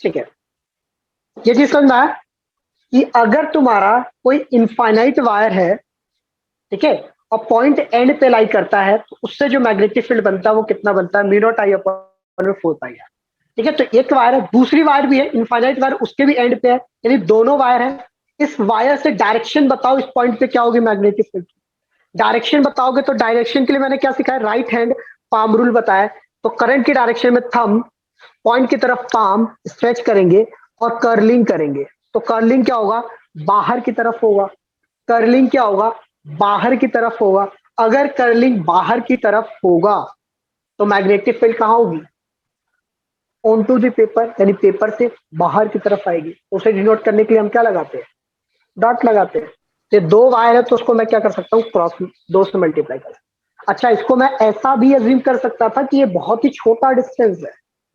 ठीक है, ये चीज समझ में आया कि अगर तुम्हारा कोई इनफाइनाइट वायर है, ठीक है, और पॉइंट एंड पे लाई करता है, तो उससे जो मैग्नेटिक फील्ड बनता है वो कितना बनता है, mu naught I upon 4 pi R. ठीक है, तो एक वायर है, दूसरी वायर भी है इनफाइनाइट वायर, उसके भी एंड पे है, यानी दोनों वायर है। इस वायर से डायरेक्शन बताओ, इस पॉइंट पे क्या होगी मैग्नेटिक फील्ड। डायरेक्शन बताओगे तो डायरेक्शन के लिए मैंने क्या सिखाया, राइट हैंड पाम रूल बताया। तो करंट की डायरेक्शन में थंब पॉइंट की तरफ पाम स्ट्रेच करेंगे और कर्लिंग करेंगे। तो कर्लिंग क्या होगा, बाहर की तरफ होगा। कर्लिंग क्या होगा, बाहर की तरफ होगा। अगर कर्लिंग बाहर की तरफ होगा तो मैग्नेटिक फील्ड कहां होगी, ऑन टू द पेपर, यानी पेपर से बाहर की तरफ आएगी। तो उसे डिनोट करने के लिए हम क्या लगाते हैं, डॉट लगाते हैं। ये दो वायर है तो उसको मैं क्या कर सकता हूँ, क्रॉस दो से मल्टीप्लाई कर। अच्छा, इसको मैं ऐसा भी अज्यूम कर सकता था कि ये बहुत ही छोटा डिस्टेंस है,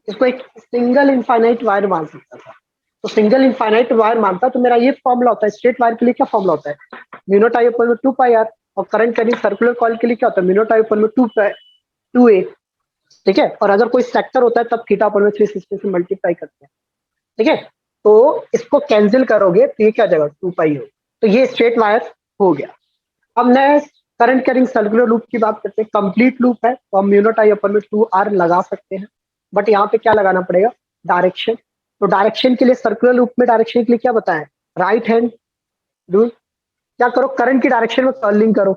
इसको एक सिंगल इनफाइनाइट वायर मान सकता था। तो सिंगल इनफाइनाइट वायर मानता तो मेरा ये फॉर्मूला होता है, स्ट्रेट वायर के लिए क्या फॉर्मूला होता है, mu naught I upon 2 pi R. और करंट करेंट सर्कुलर कॉइल के लिए क्या होता है, mu naught I upon 2 A. ठीक है, और अगर कोई सेक्टर होता है तब थीटा अपॉन 360 से मल्टीप्लाई करते हैं। ठीक है, तो इसको कैंसिल करोगे तो ये क्या आ जाएगा, 2 पाई हो। तो ये स्ट्रेट वायर हो गया। अब next current carrying circular loop की बात करते हैं। कंप्लीट लूप है तो हम म्यू नॉट आई अपन में 2 आर लगा सकते हैं, बट यहाँ पे क्या लगाना पड़ेगा, डायरेक्शन। तो डायरेक्शन के लिए सर्कुलर लूप में डायरेक्शन के लिए क्या बताएं, राइट हैंड रूल। क्या करो, करंट की डायरेक्शन में कर्लिंग करो,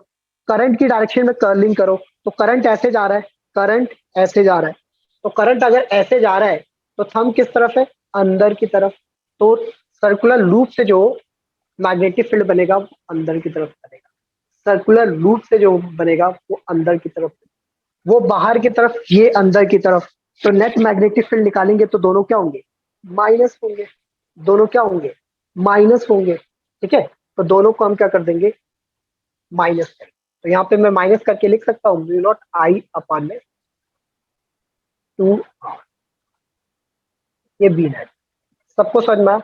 करंट की डायरेक्शन में कर्लिंग करो। तो करंट ऐसे जा रहा है, करंट ऐसे जा रहा है। तो करंट अगर ऐसे जा रहा है तो थंब किस तरफ है, अंदर की तरफ। तो सर्कुलर लूप से जो मैग्नेटिक फील्ड बनेगा वो अंदर की तरफ बनेगा। सर्कुलर लूप से जो बनेगा वो अंदर की तरफ, वो बाहर की तरफ, ये अंदर की तरफ। तो नेट मैग्नेटिक फील्ड निकालेंगे तो दोनों क्या होंगे, माइनस होंगे। दोनों क्या होंगे, माइनस होंगे। ठीक है, तो दोनों को हम क्या कर देंगे, माइनस करें। तो यहाँ पे मैं माइनस करके लिख सकता हूँ म्यू नॉट आई अपॉन में 2 आर। ये बी नेट सबको समझ में आया?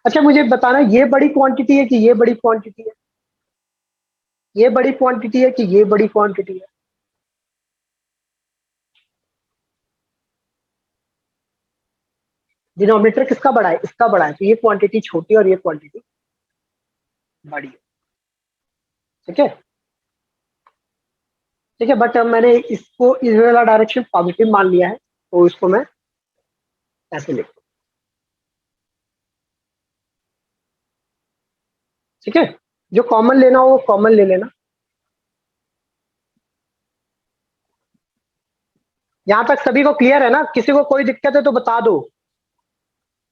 अच्छा, मुझे बताना ये बड़ी क्वांटिटी है कि ये बड़ी क्वांटिटी है, ये बड़ी क्वांटिटी है कि ये बड़ी क्वांटिटी है। डिनोमिनेटर किसका बड़ा है, इसका बड़ा है, तो ये क्वांटिटी छोटी और ये क्वांटिटी बड़ी है। ठीक है, ठीक है, बट मैंने इसको इस वाला डायरेक्शन पॉजिटिव मान लिया है, तो इसको मैं ऐसे लिखता हूं। ठीक है, जो कॉमन लेना हो वो कॉमन ले लेना। यहां तक सभी को क्लियर है ना, किसी को कोई दिक्कत है तो बता दो,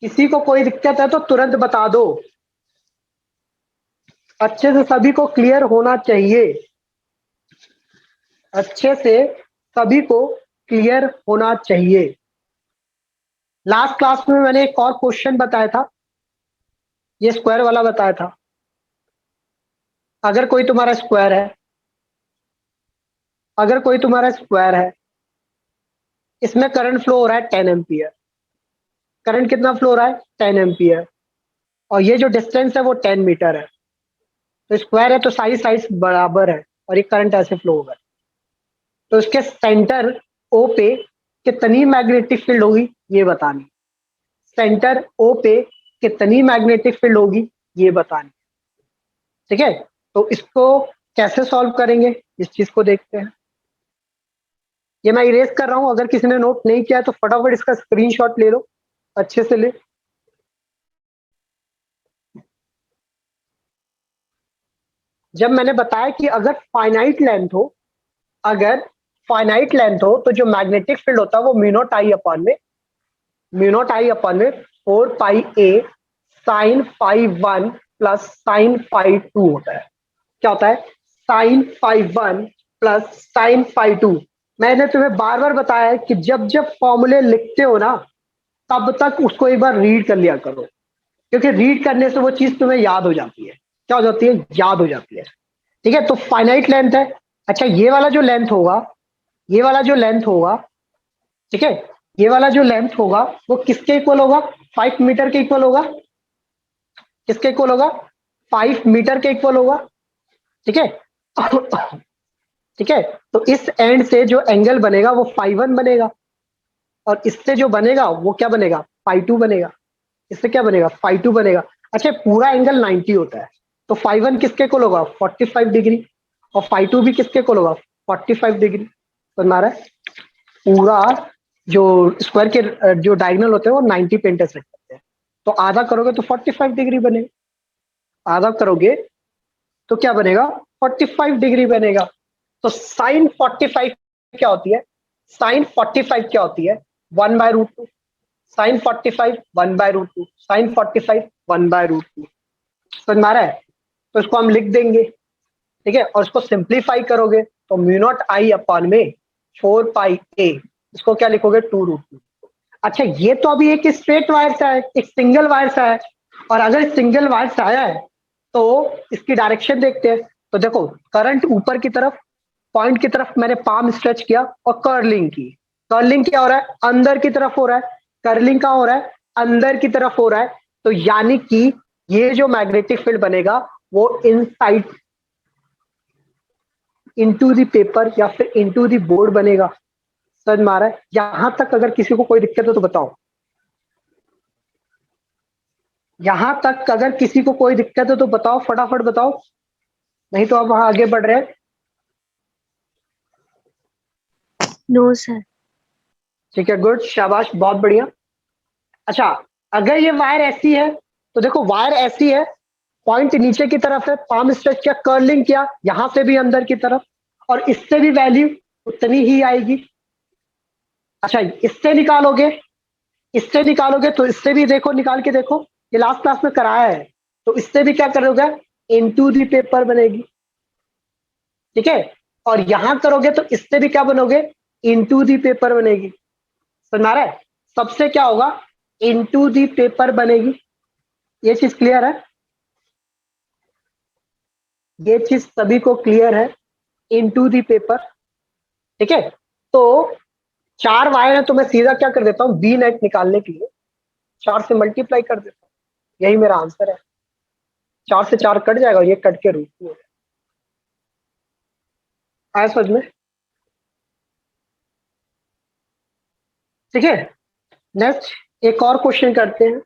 किसी को कोई दिक्कत है तो तुरंत बता दो। अच्छे से सभी को क्लियर होना चाहिए, अच्छे से सभी को क्लियर होना चाहिए। लास्ट क्लास में मैंने एक और क्वेश्चन बताया था, ये स्क्वायर वाला बताया था। अगर कोई तुम्हारा स्क्वायर है, अगर कोई तुम्हारा स्क्वायर है, इसमें करंट फ्लो हो रहा है 10 एम्पियर। करंट कितना फ्लो हो रहा है, 10 एम्पियर। और ये जो डिस्टेंस है वो 10 मीटर है। तो स्क्वायर है तो सारी साइड्स बराबर है, और ये करंट ऐसे फ्लो होगा। तो इसके सेंटर ओ पे कितनी मैग्नेटिक फील्ड होगी ये बतानी। सेंटर ओ पे कितनी मैग्नेटिक फील्ड होगी ये बतानी। ठीक है, तो इसको कैसे सॉल्व करेंगे इस चीज को देखते हैं। ये मैं इरेज कर रहा हूं, अगर किसी ने नोट नहीं किया है तो फटाफट इसका स्क्रीनशॉट ले लो, अच्छे से ले। जब मैंने बताया कि अगर फाइनाइट लेंथ हो, अगर फाइनाइट लेंथ हो तो जो मैग्नेटिक फील्ड होता है वो म्यू नॉट आई अपॉन में, म्यू नॉट आई अपॉन में 4 pi a sine phi 1 plus sine phi 2 होता है। क्या होता है, sine phi 1 plus sine phi 2। मैंने तुम्हें बार बार बताया है कि जब जब फॉर्मूले लिखते हो ना, तब तक उसको एक बार रीड कर लिया करो, क्योंकि रीड करने से वो चीज तुम्हें याद हो जाती है। क्या हो जाती है, याद हो जाती है। ठीक है, तो फाइनाइट लेंथ है। अच्छा, ये वाला जो लेंथ होगा, ये वाला जो लेंथ होगा, ठीक है, ये वाला जो लेंथ होगा वो किसके इक्वल होगा, 5 मीटर के इक्वल होगा। किसके इक्वल होगा, 5 मीटर के इक्वल होगा। ठीक है, ठीक है, तो इस एंड से जो एंगल बनेगा वो φ1 बनेगा, और इससे जो बनेगा वो क्या बनेगा, फाइव टू बनेगा, इससे क्या बनेगा, फाइव टू बनेगा। अच्छा, पूरा एंगल 90 होता है, तो फाइव वन किसके को होगा, 45 डिग्री, और फाइव टू भी किसके को होगा, 45 डिग्री। तो हमारा पूरा जो स्क्वायर के जो डायगोनल होते हैं वो 90 पे इंटरसेक्ट करते हैं, तो आधा करोगे तो 45 डिग्री बनेगा, आधा करोगे तो क्या बनेगा, 45 डिग्री बनेगा। तो साइन 45 क्या होती है, साइन 45 क्या होती है, 1/√2, साइन 45 1/√2, साइन 45 1/√2। समझ में आ रहा है, तो इसको हम लिख देंगे, ठीक है, और इसको सिंप्लीफाई करोगे तो म्यू नॉट आई अपॉन में 4 पाई ए, इसको क्या लिखोगे, 2√2। अच्छा, ये तो अभी एक स्ट्रेट वायर से है, एक सिंगल वायर से है, और अगर सिंगल वायर से आया है तो इसकी डायरेक्शन देखते हैं। तो देखो, करंट ऊपर की तरफ, पॉइंट की तरफ मैंने पाम स्ट्रेच किया और कर्लिंग की, कर्लिंग क्या हो रहा है, अंदर की तरफ हो रहा है, कर्लिंग कहाँ हो रहा है, अंदर की तरफ हो रहा है। तो यानी कि ये जो मैग्नेटिक फील्ड बनेगा वो इनसाइड इनटू द पेपर या फिर इनटू द बोर्ड बनेगा। समझ में आ रहा है, यहां तक अगर किसी को कोई दिक्कत हो तो बताओ, यहां तक अगर किसी को कोई दिक्कत है तो बताओ, फटाफट बताओ, नहीं तो अब वहां आगे बढ़ रहे हैं। No sir. ठीक है, गुड, शाबाश, बहुत बढ़िया। अच्छा, अगर ये वायर ऐसी है तो देखो, वायर ऐसी है, पॉइंट नीचे की तरफ है, पाम स्ट्रेच किया, कर्लिंग किया, यहां से भी अंदर की तरफ, और इससे भी वैल्यू उतनी ही आएगी। अच्छा, इससे निकालोगे, इससे निकालोगे तो इससे भी देखो, निकाल के देखो, ये लास्ट क्लास में कराया है, तो इससे भी क्या करोगे, इनटू दी पेपर बनेगी, ठीक है, और यहां करोगे तो इससे भी क्या बनोगे, इनटू दी पेपर बनेगी। समझ आ रहा है, सबसे क्या होगा, इनटू दी पेपर बनेगी। ये चीज क्लियर है, ये चीज सभी को क्लियर है, इनटू दी पेपर, ठीक है। तो 4 वायर है तो मैं सीधा क्या कर देता हूँ, बी नेट निकालने के लिए 4 से मल्टीप्लाई कर देता हूँ, यही मेरा आंसर है। 4 से 4 कट जाएगा और ये कट के रूट में आया समझ में, ठीक है। नेक्स्ट एक और क्वेश्चन करते हैं।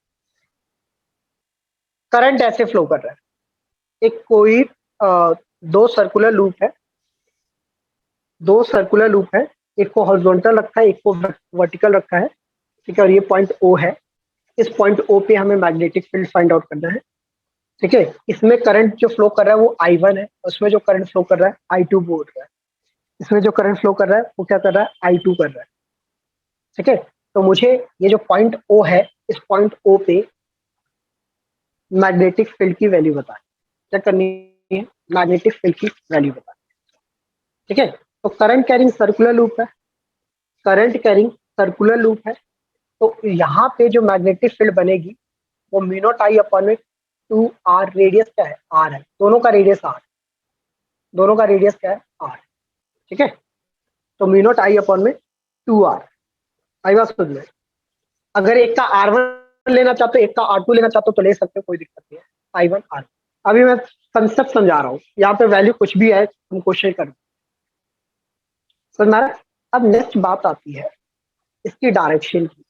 करंट ऐसे फ्लो कर रहा है, एक कोई दो सर्कुलर लूप है, दो सर्कुलर लूप है, एक को हॉरिजॉन्टल रखा है, एक को वर्टिकल रखा है, ठीक है, और ये पॉइंट ओ है। इस पॉइंट ओ पे हमें मैग्नेटिक फील्ड फाइंड आउट करना है, ठीक है। इसमें करंट जो फ्लो कर रहा है वो I1 है, उसमें जो करंट फ्लो कर रहा है I2 बोल रहा है, इसमें जो करंट फ्लो कर रहा है वो क्या कर रहा है, I2 कर रहा है, ठीक है। तो मुझे ये जो पॉइंट ओ है, इस पॉइंट ओ पे मैग्नेटिक फील्ड की वैल्यू बताएं, क्या करनी है, मैग्नेटिक फील्ड की वैल्यू बताएं, ठीक है। तो करंट कैरिंग सर्कुलर लूप है, करंट कैरिंग सर्कुलर लूप है, तो यहाँ पे जो मैग्नेटिक फील्ड बनेगी वो म्यू नॉट आई अपॉन में 2r, रेडियस क्या है, r है, दोनों का रेडियस r, दोनों का रेडियस क्या है, r, ठीक है। तो म्यू नॉट आई अपॉन में 2r, आई बात समझ में। अगर एक का r1 लेना चाहते हो, एक का r2 लेना चाहते हो तो ले सकते हो, कोई दिक्कत नहीं है, I1 r। अभी मैं कंसेप्ट समझा रहा हूँ, यहाँ पे वैल्यू कुछ भी है, तुम क्वेश्चन कर समझ में आ रहा है। अब नेक्स्ट बात आती है इसकी डायरेक्शन की।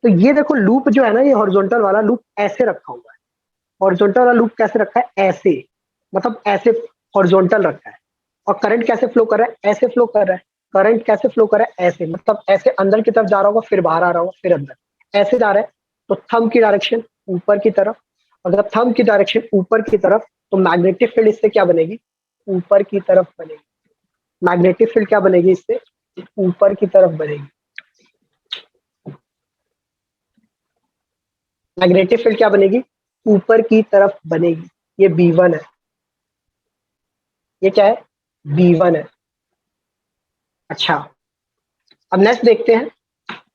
तो ये देखो, लूप जो है ना, ये हॉरिजॉन्टल वाला लूप ऐसे रखा हुआ है, हॉरिजॉन्टल वाला लूप कैसे रखा है, ऐसे, मतलब ऐसे हॉरिजॉन्टल रखा है, और करंट कैसे फ्लो कर रहा है, ऐसे फ्लो कर रहा है, करंट कैसे फ्लो कर रहा है, ऐसे, मतलब ऐसे अंदर की तरफ जा रहा होगा, फिर बाहर आ रहा होगा, फिर अंदर, ऐसे जा रहा है। तो थंब की डायरेक्शन ऊपर की तरफ, अगर थंब की डायरेक्शन ऊपर की तरफ, तो मैग्नेटिक फील्ड इससे क्या बनेगी, ऊपर की तरफ बनेगी, मैग्नेटिक फील्ड क्या बनेगी, इससे ऊपर की तरफ बनेगी, मैग्नेटिक फील्ड क्या बनेगी, ऊपर की तरफ बनेगी। ये B1 है, ये क्या है, B1 है। अच्छा, अब नेक्स्ट देखते हैं,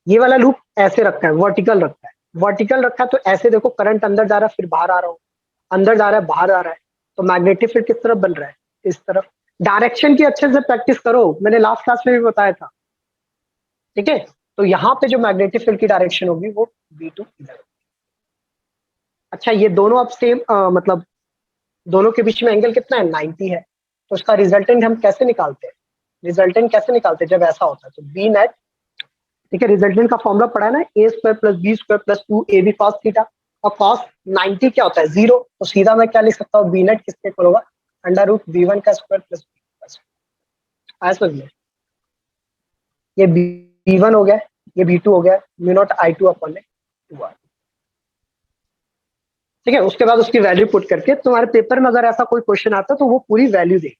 ये वाला लूप ऐसे रखा है, वर्टिकल रखा है, वर्टिकल रखा है तो ऐसे देखो, करंट अंदर जा रहा है, फिर बाहर आ रहा हो, अंदर जा रहा है, बाहर आ रहा है, तो मैग्नेटिक फील्ड किस तरफ बन रहा है, इस तरफ। डायरेक्शन की अच्छे से प्रैक्टिस करो, मैंने लास्ट क्लास में भी बताया था, ठीक है। तो यहाँ पे जो मैग्नेटिक फील्ड की डायरेक्शन होगी वो B2 इधर। अच्छा, ये दोनों अब सेम, मतलब दोनों के बीच में एंगल कितना है, 90 है, तो उसका रिजल्टेंट हम कैसे निकालते हैं, रिजल्टेंट कैसे निकालते हैं जब ऐसा होता है, तो बी नेट ठीक है, रिजल्टेंट का फॉर्मूला पढ़ा है ना, a square plus b square plus 2ab cos theta, और cos 90 क्या होता है 0, तो सीधा मैं क्या लिख सकता हूँ, बी नेट किसके इक्वल होगा, अंडर रूट b1 का स्क्वायर प्लस आया समझ में, ये b1 हो गया, ये b2 हो गया, म्यू नॉट i2 अपॉन में 2r। ठीक है, उसके बाद उसकी वैल्यू पुट करके तुम्हारे पेपर में अगर ऐसा कोई क्वेश्चन आता है तो वो पूरी वैल्यू दे,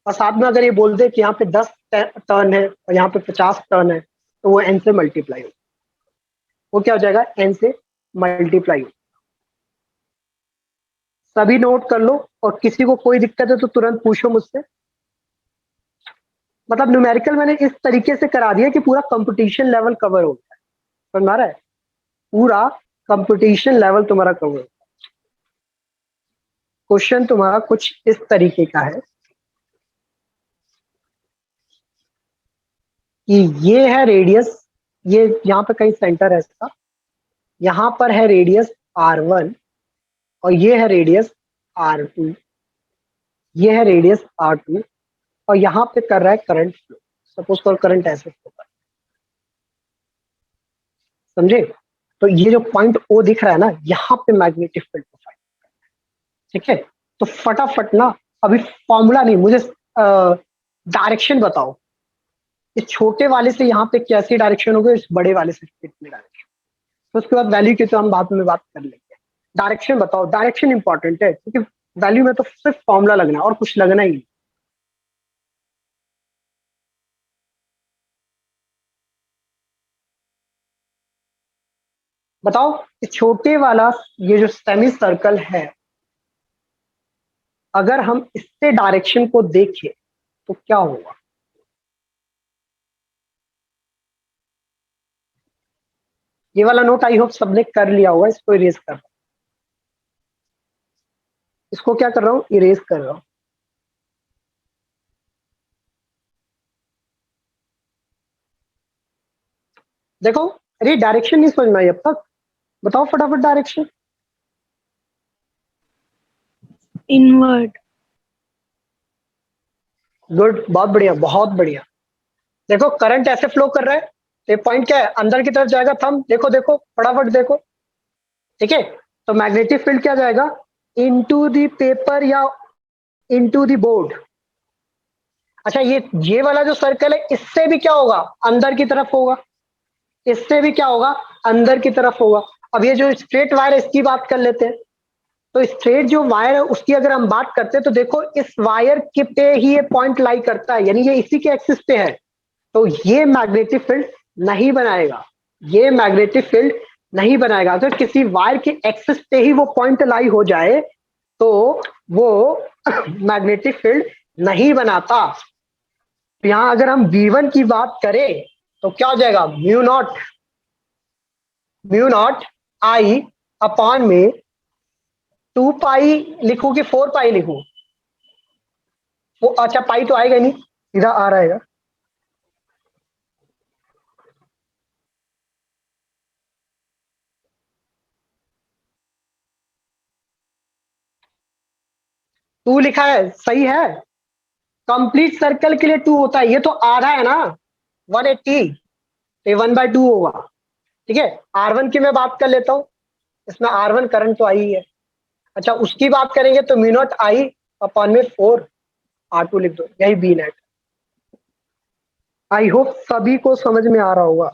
और साथ में अगर ये बोल दे कि यहाँ पे 10 टर्न है और यहाँ पे 50 टर्न है, तो वो n से मल्टीप्लाई हो, वो क्या हो जाएगा, n से मल्टीप्लाई हो। सभी नोट कर लो, और किसी को कोई दिक्कत है तो तुरंत पूछो मुझसे। मतलब न्यूमेरिकल मैंने इस तरीके से करा दिया कि पूरा कंपटीशन लेवल कवर हो गया, समझ में आ रहा है, पूरा कंपटीशन लेवल तुम्हारा कवर हो। क्वेश्चन तुम्हारा कुछ इस तरीके का है कि ये है रेडियस, ये यहाँ पे कहीं सेंटर है इसका, यहाँ पर है रेडियस r1 और ये है रेडियस r2, ये है रेडियस r2, और यहाँ पे कर रहा है करंट फ्लो, सपोज करो करंट ऐसे फ्लो कर, समझे। तो ये जो पॉइंट O दिख रहा है ना, यहाँ पे मैग्नेटिक फील्ड को फाइंड, ठीक है। तो फटाफट ना, अभी फॉर्मूला नहीं, मुझे डायरेक्शन बताओ, इस छोटे वाले से यहाँ पे कैसी डायरेक्शन होगी, इस बड़े वाले से कितनी डायरेक्शन, तो उसके बाद वैल्यू की तो हम बाद में बात कर लेंगे। डायरेक्शन बताओ, डायरेक्शन इंपॉर्टेंट है, क्योंकि वैल्यू में तो सिर्फ फॉर्मूला लगना है और कुछ लगना ही नहीं। बताओ, इस छोटे वाला ये जो सेमी सर्कल है, अगर हम इससे डायरेक्शन को देखें तो क्या होगा, ये वाला नोट आई होप सबने कर लिया होगा, इसको इरेज कर रहा हूं, इसको क्या कर रहा हूं, इरेज कर रहा हूं। देखो, अरे डायरेक्शन नहीं समझ में आई अब तक, बताओ फटाफट डायरेक्शन। इनवर्ड। गुड, बहुत बढ़िया बहुत बढ़िया। देखो करंट ऐसे फ्लो कर रहा है, तो ये पॉइंट क्या है, अंदर की तरफ जाएगा, थंब देखो देखो फटाफट देखो, ठीक है। तो मैग्नेटिक फील्ड क्या जाएगा, इनटू द पेपर या इनटू द बोर्ड। अच्छा, ये वाला जो सर्कल है, इससे भी क्या होगा, अंदर की तरफ होगा, इससे भी क्या होगा, अंदर की तरफ होगा। अब ये जो स्ट्रेट वायर है, इसकी बात कर लेते हैं। तो स्ट्रेट जो वायर है उसकी अगर हम बात करते हैं, तो देखो इस वायर के पे ही ये पॉइंट लाई करता है, यानी ये इसी के एक्सिस पे है, तो ये मैग्नेटिक फील्ड नहीं बनाएगा, ये मैग्नेटिक फील्ड नहीं बनाएगा। अगर किसी वायर के एक्सिस पे ही वो पॉइंट लाई हो जाए तो वो मैग्नेटिक फील्ड नहीं बनाता। तो यहां अगर हम V1 की बात करें तो क्या हो जाएगा, म्यू नॉट आई अपॉन में 2 पाई लिखूं कि 4 पाई लिखूं, वो अच्छा पाई तो आएगा नहीं, सीधा आ रहेगा। टू लिखा है, सही है, कंप्लीट सर्कल के लिए 2 होता है, ये तो आधा है ना 180, तो 1/2 होगा, ठीक है। R1 की मैं बात कर लेता हूँ, इसमें R1 करंट तो आई है। अच्छा, उसकी बात करेंगे तो म्यू नॉट आई अपॉन में 4 R2 लिख दो, यही बी नेट। आई होप सभी को समझ में आ रहा होगा,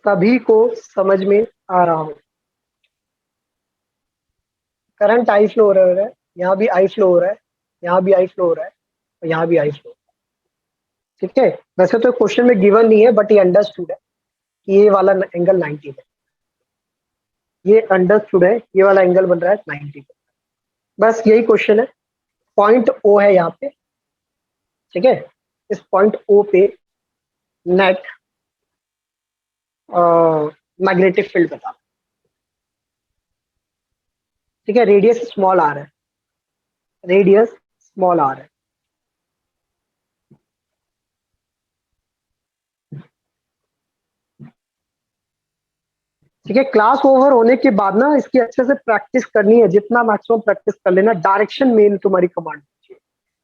सभी को समझ में आ रहा हो। करंट आई फ्लो हो रहा है, यहाँ भी आई फ्लो हो रहा है, यहाँ भी आई फ्लो हो रहा है, और यहाँ भी आई फ्लो, ठीक है। वैसे तो क्वेश्चन में गिवन नहीं है, बट ये अंडरस्टूड है कि ये वाला एंगल 90 है, ये अंडरस्टूड है, ये वाला एंगल बन रहा है 90। बस यही क्वेश्चन है, पॉइंट O है यहाँ पे, ठीक है। इस पॉइंट O पे नेट मैग्नेटिक फील्ड बता, ठीक है। रेडियस स्मॉल आर है, रेडियस स्मॉल आर है, ठीक है। क्लास ओवर होने के बाद ना इसकी अच्छे से प्रैक्टिस करनी है, जितना मैक्सिमम प्रैक्टिस कर लेना। डायरेक्शन मेन तुम्हारी कमांड,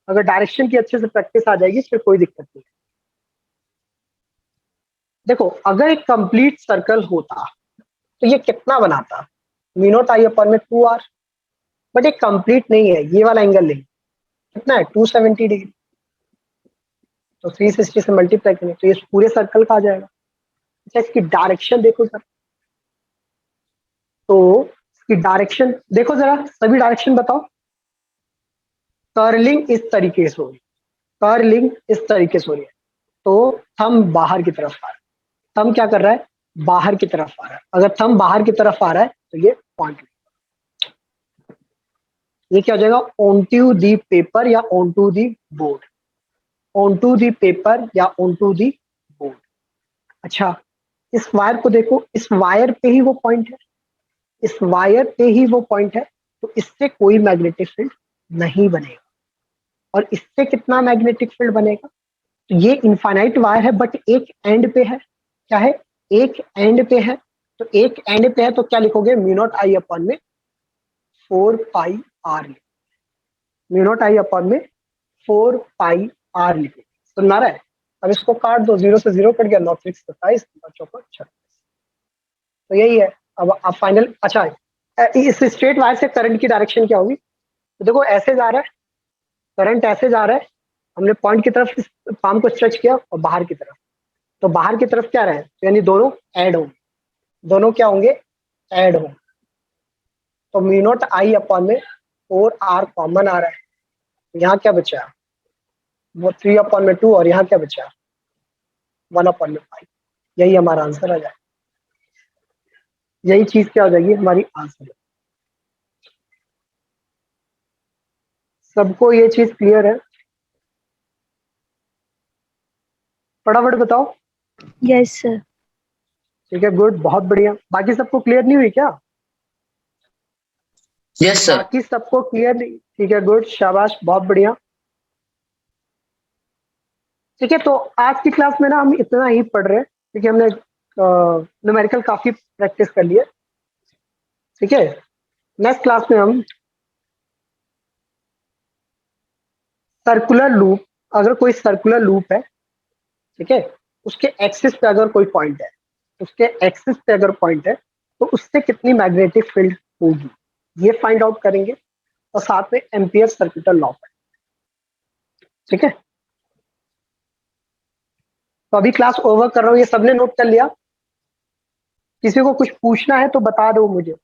अगर डायरेक्शन की अच्छे से प्रैक्टिस आ जाएगी फिर कोई दिक्कत नहीं। देखो अगर एक कंप्लीट सर्कल होता तो ये कितना बनाता, म्यू नॉट आई अपॉन में 2r, बट ये कंप्लीट नहीं है, ये वाला एंगल नहीं, कितना है 270 डिग्री, तो 360 से मल्टीप्लाई करें तो ये पूरे सर्कल का आ जाएगा। अच्छा इसकी डायरेक्शन देखो सर, तो इसकी डायरेक्शन देखो जरा, सभी डायरेक्शन बताओ। कर्लिंग इस तरीके से हो रही, कर्लिंग इस तरीके से हो रही है, तो थंब बाहर की तरफ आ रहा है, थंब क्या कर रहा है, बाहर की तरफ आ रहा है। अगर थंब बाहर की तरफ आ रहा है तो ये पॉइंट, ये क्या हो जाएगा, ऑन टू दी पेपर या on to the board, on to the paper या ऑन टू दी बोर्ड। अच्छा इस वायर को देखो, इस वायर पे ही वो पॉइंट है, इस वायर पे ही वो पॉइंट है, तो इससे कोई मैग्नेटिक फील्ड नहीं बनेगा। और इससे कितना मैग्नेटिक फील्ड बनेगा, तो ये इनफाइनाइट वायर है बट एक एंड पे है, क्या है, एक एंड पे है, तो एक एंड पे है तो क्या लिखोगे, म्यू नॉट आई अपॉन में 4 पाई r, mu naught I upon में 4 पाई r लिखोगे। सुन आ रहा है, अब इसको काट दो, 0 से 0 कट गया, 9 3 27, 4 36, तो यही है। अब फाइनल, अच्छा इस स्ट्रेट वायर से करंट की डायरेक्शन क्या होगी, तो देखो ऐसे जा रहा है करंट, ऐसे जा रहा है, हमने पॉइंट की तरफ इस पाम को स्ट्रेच किया और बाहर की तरफ, तो बाहर की तरफ क्या रहे, तो यानी दोनों ऐड होंगे, दोनों क्या होंगे, ऐड होंगे, तो म्यू नॉट आई अपॉन में 4r कॉमन आ रहा है, यहाँ क्या बचा, वो 3/2, और यहाँ क्या बचा 1/5, यही हमारा आंसर आ जाए, यही चीज क्या हो जाएगी हमारी आंसर। सबको ये चीज क्लियर है, फटाफट बताओ। Yes sir. ठीक है गुड, बहुत बढ़िया। बाकी सबको क्लियर नहीं हुई क्या, यस सर। बाकी सबको क्लियर नहीं, ठीक है गुड, शाबाश, बहुत बढ़िया। ठीक है, तो आज की क्लास में ना हम इतना ही पढ़ रहे हैं, क्योंकि हमने न्यूमेरिकल काफी प्रैक्टिस कर लिए। ठीक है, नेक्स्ट क्लास में हम सर्कुलर लूप, अगर कोई सर्कुलर लूप है, ठीक है, उसके एक्सिस पे अगर कोई पॉइंट है, उसके एक्सिस पे अगर पॉइंट है, तो उससे कितनी मैग्नेटिक फील्ड होगी, ये फाइंड आउट करेंगे, और साथ में एम्पियर सर्कुलर लॉ है। ठीक है, तो अभी क्लास ओवर कर रहा हूँ, ये सबने नोट कर लिया, किसी को कुछ पूछना है तो बता दो मुझे।